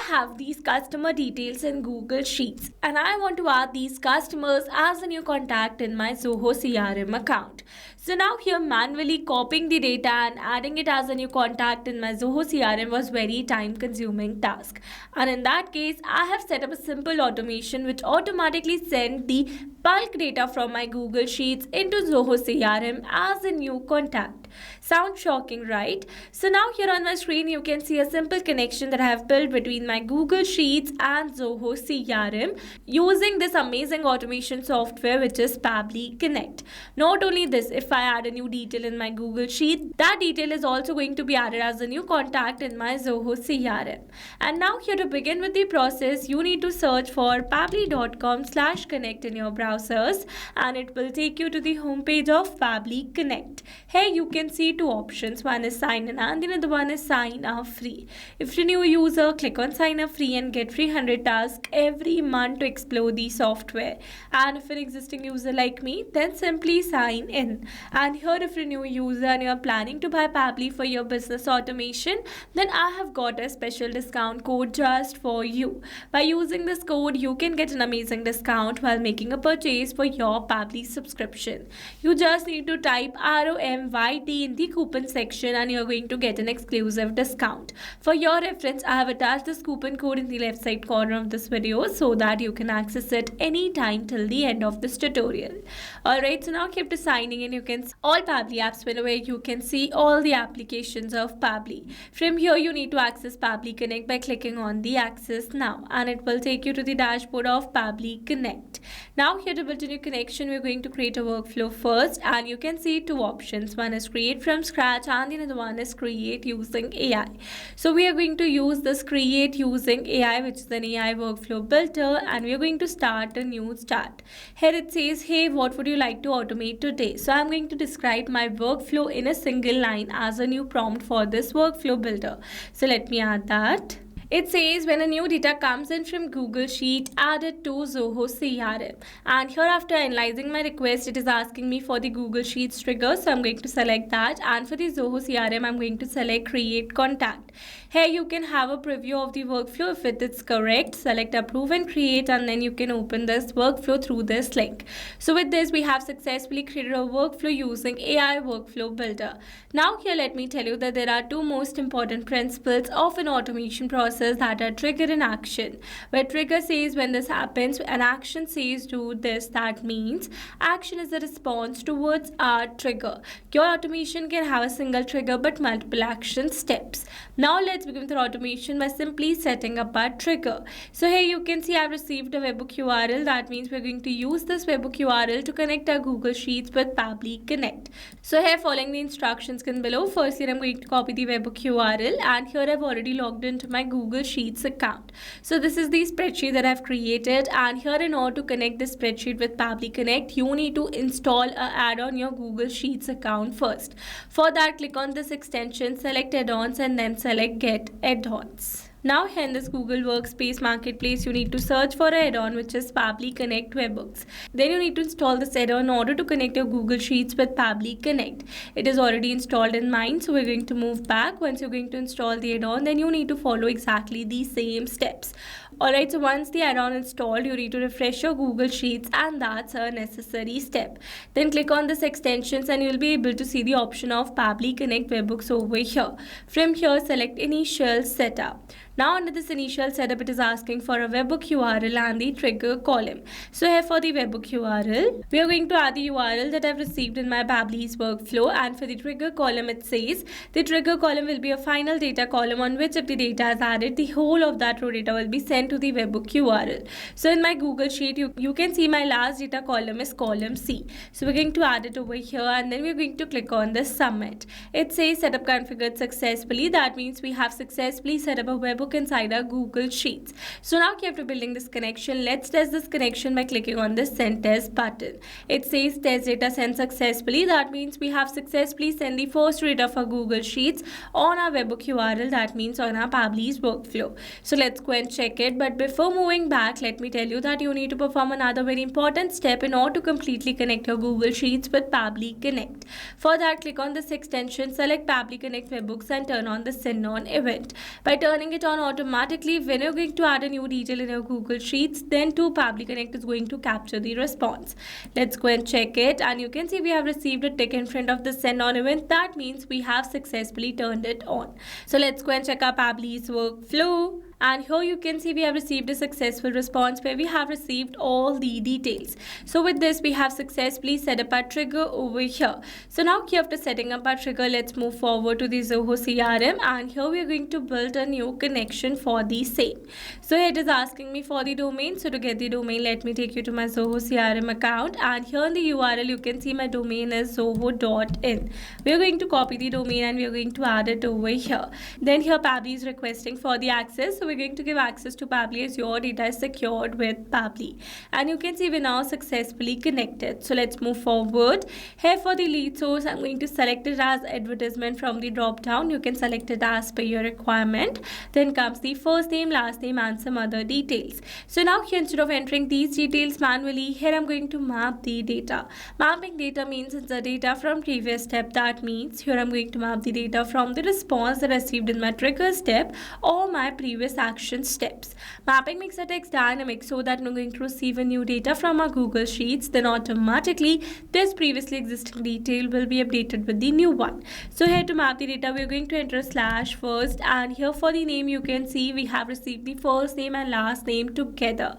have these customer details in Google Sheets and I want to add these customers as a new contact in my Zoho CRM account. So now here manually copying the data and adding it as a new contact in my Zoho CRM was very time consuming task. And in that case, I have set up a simple automation which automatically sent the bulk data from my Google Sheets into Zoho CRM as a new contact. Sounds shocking, right? So now here on my screen you can see a simple connection that I have built between my Google Sheets and Zoho CRM using this amazing automation software which is Pabbly Connect. Not only this, if I add a new detail in my Google Sheet, that detail is also going to be added as a new contact in my Zoho CRM. And now here to begin with the process, you need to search for pabbly.com/connect in your browsers and it will take you to the homepage of Pabbly Connect. Here you can see two options. One is sign in and the other one is sign up free. If you're a new user, click on sign up free and get free 100 tasks every month to explore the software. And if you're an existing user like me, then simply sign in. And here if you're a new user and you're planning to buy Pabbly for your business automation, then I have got a special discount code just for you. By using this code, you can get an amazing discount while making a purchase for your Pabbly subscription. You just need to type ROMYT in the coupon section and you're going to get an exclusive discount. For your reference, I have attached this coupon code in the left side corner of this video so that you can access it anytime till the end of this tutorial. Alright, so now keep to signing in. You can see all Pabbly apps window where you can see all the applications of Pabbly. From here, you need to access Pabbly Connect by clicking on the Access Now and it will take you to the dashboard of Pabbly Connect. Now here to build a new connection, we're going to create a workflow first and you can see two options. One is create from scratch and the other one is create using AI. So we are going to use this create using AI, which is an AI workflow builder, and we are going to start a new start. Here it says, hey, what would you like to automate today? So I'm going to describe my workflow in a single line as a new prompt for this workflow builder. So let me add that. It says when a new data comes in from Google Sheet, add it to Zoho CRM. And here after analyzing my request, it is asking me for the Google Sheets trigger. So I'm going to select that. And for the Zoho CRM, I'm going to select create contact. Here you can have a preview of the workflow. If it is correct, select approve and create and then you can open this workflow through this link. So with this, we have successfully created a workflow using AI workflow builder. Now here let me tell you that there are two most important principles of an automation process that are trigger and action. Where trigger says when this happens and action says do this, that means action is a response towards our trigger. Your automation can have a single trigger but multiple action steps. Now let's begin with our automation by simply setting up our trigger. So here you can see I've received a webhook URL. That means we're going to use this webhook URL to connect our Google Sheets with Pabbly Connect. So here following the instructions given below, firstly I'm going to copy the webhook URL and here I've already logged into my Google Sheets account. So this is the spreadsheet that I've created and here in order to connect this spreadsheet with Pabbly Connect, you need to install an add-on your Google Sheets account first. For that, click on this extension, select add-ons and then select get add-ons. Now here in this Google Workspace Marketplace, you need to search for an add-on which is Pabbly Connect Webhooks. Then you need to install this add-on in order to connect your Google Sheets with Pabbly Connect. It is already installed in mine, so we're going to move back. Once you're going to install the add-on, then you need to follow exactly the same steps. Alright, so once the add-on installed, you need to refresh your Google Sheets and that's a necessary step. Then click on this extensions and you'll be able to see the option of Pabbly Connect Webhooks over here. From here, select Initial Setup. Now under this initial setup, it is asking for a webhook URL and the trigger column. So here for the webhook URL, we are going to add the URL that I've received in my Pabbly's workflow, and for the trigger column, it says the trigger column will be a final data column on which if the data is added, the whole of that raw data will be sent to the webhook URL. So in my Google Sheet, you can see my last data column is column C. So we're going to add it over here and then we're going to click on this submit. It says setup configured successfully. That means we have successfully set up a webhook inside our Google Sheets. So now after building this connection, let's test this connection by clicking on this send test button. It says test data sent successfully. That means we have successfully sent the first data for Google Sheets on our webhook URL. That means on our Pabbly's workflow. So let's go and check it. But before moving back, let me tell you that you need to perform another very important step in order to completely connect your Google Sheets with Pabbly Connect. For that, click on this extension, select Pabbly Connect Webhooks and turn on the send on event. By turning it on down automatically when you're going to add a new detail in your Google Sheets, then to Pabbly Connect is going to capture the response. Let's go and check it, and you can see we have received a tick in front of the send on event. That means we have successfully turned it on. So let's go and check our Pabbly's workflow. And here you can see we have received a successful response where we have received all the details. So with this, we have successfully set up our trigger over here. So now here, after setting up our trigger, let's move forward to the Zoho CRM, and here we are going to build a new connection for the same. So it is asking me for the domain. So to get the domain, let me take you to my Zoho CRM account, and here in the URL you can see my domain is zoho.in. We are going to copy the domain and we are going to add it over here. Then here Pabbly is requesting for the access. So we're going to give access to Pabbly as your data is secured with Pabbly. And you can see we're now successfully connected. So let's move forward. Here for the lead source, I'm going to select it as advertisement from the drop down. You can select it as per your requirement. Then comes the first name, last name, and some other details. So now here, instead of entering these details manually, here I'm going to map the data. Mapping data means it's the data from previous step. That means here I'm going to map the data from the response that I received in my trigger step or my previous action steps. Mapping makes the text dynamic so that I'm going to receive a new data from our Google Sheets, then automatically this previously existing detail will be updated with the new one. So here to map the data, we're going to enter slash first, and here for the name you can see we have received the first name and last name together.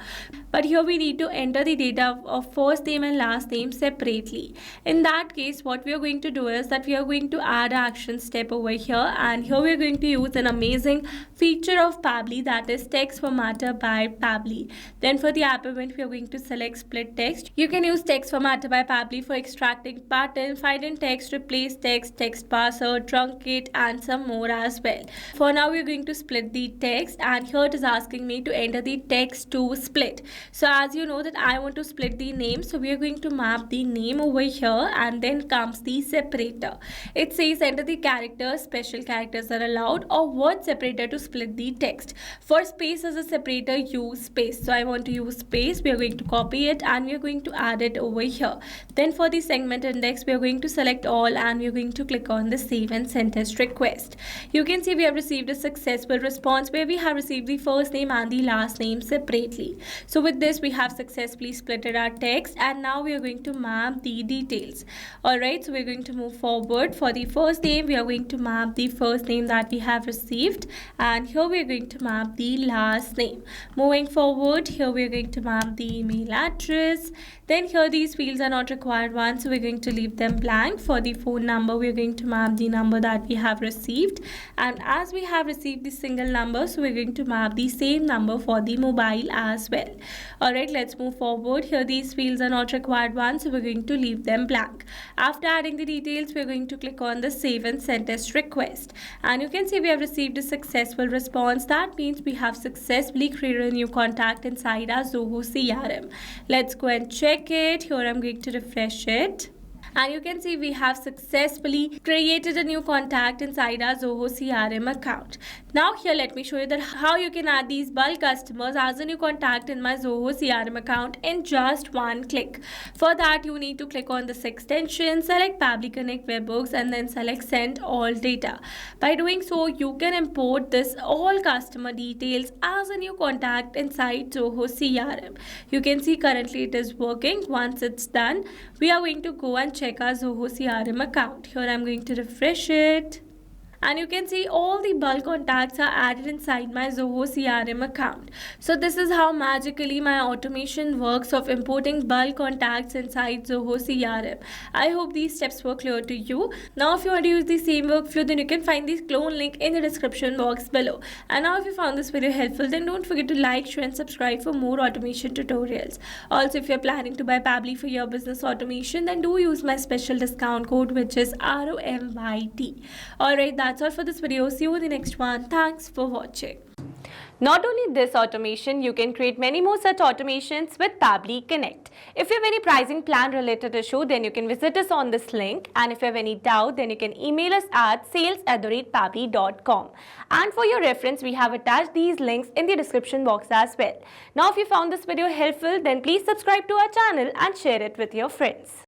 But here we need to enter the data of first name and last name separately. In that case, what we are going to do is that we are going to add an action step over here, and here we are going to use an amazing feature of Pabbly, that is text formatter by Pabbly. Then for the app event, we are going to select split text. You can use text formatter by Pabbly for extracting pattern, find in text, replace text, text parser, truncate, and some more as well. For now, we are going to split the text, and here it is asking me to enter the text to split. So as you know that I want to split the name, so we are going to map the name over here, and then comes the separator. It says enter the characters, special characters are allowed, or word separator to split the text. For space as a separator, use space. So I want to use space. We are going to copy it and we are going to add it over here. Then for the segment index, we are going to select all and we are going to click on the save and send test request. You can see we have received a successful response where we have received the first name and the last name separately. So with this, we have successfully splitted our text, and now we are going to map the details. Alright, so we're going to move forward. For the first name, we are going to map the first name that we have received, and here we are going to map the last name. Moving forward, here we are going to map the email address. Then here these fields are not required ones, so we're going to leave them blank. For the phone number, we're going to map the number that we have received, and as we have received the single number, so we're going to map the same number for the mobile as well. Alright, let's move forward. Here these fields are not required ones, so we're going to leave them blank. After adding the details, we're going to click on the save and send test request, and you can see we have received a successful response. That means we have successfully created a new contact inside our Zoho CRM. Let's go and check it. Here I'm going to refresh it. And you can see we have successfully created a new contact inside our Zoho CRM account. Now here let me show you that how you can add these bulk customers as a new contact in my Zoho CRM account in just one click. For that, you need to click on this extension, select Pabbly Connect webhooks, and then select send all data. By doing so, you can import this all customer details as a new contact inside Zoho CRM. You can see currently it is working. Once it's done, we are going to go and check our Zoho CRM account. Here I'm going to refresh it. And you can see all the bulk contacts are added inside my Zoho CRM account. So this is how magically my automation works of importing bulk contacts inside Zoho CRM. I hope these steps were clear to you. Now if you want to use the same workflow, then you can find the clone link in the description box below. And now if you found this video helpful, then don't forget to like, share and subscribe for more automation tutorials. Also, if you're planning to buy Pabbly for your business automation, then do use my special discount code, which is ROMYT. Alright, that's all for this video. See you in the next one. Thanks for watching. Not only this automation, you can create many more such automations with Pabbly Connect. If you have any pricing plan related issue, then you can visit us on this link. And if you have any doubt, then you can email us at sales@pabbly.com. And for your reference, we have attached these links in the description box as well. Now, if you found this video helpful, then please subscribe to our channel and share it with your friends.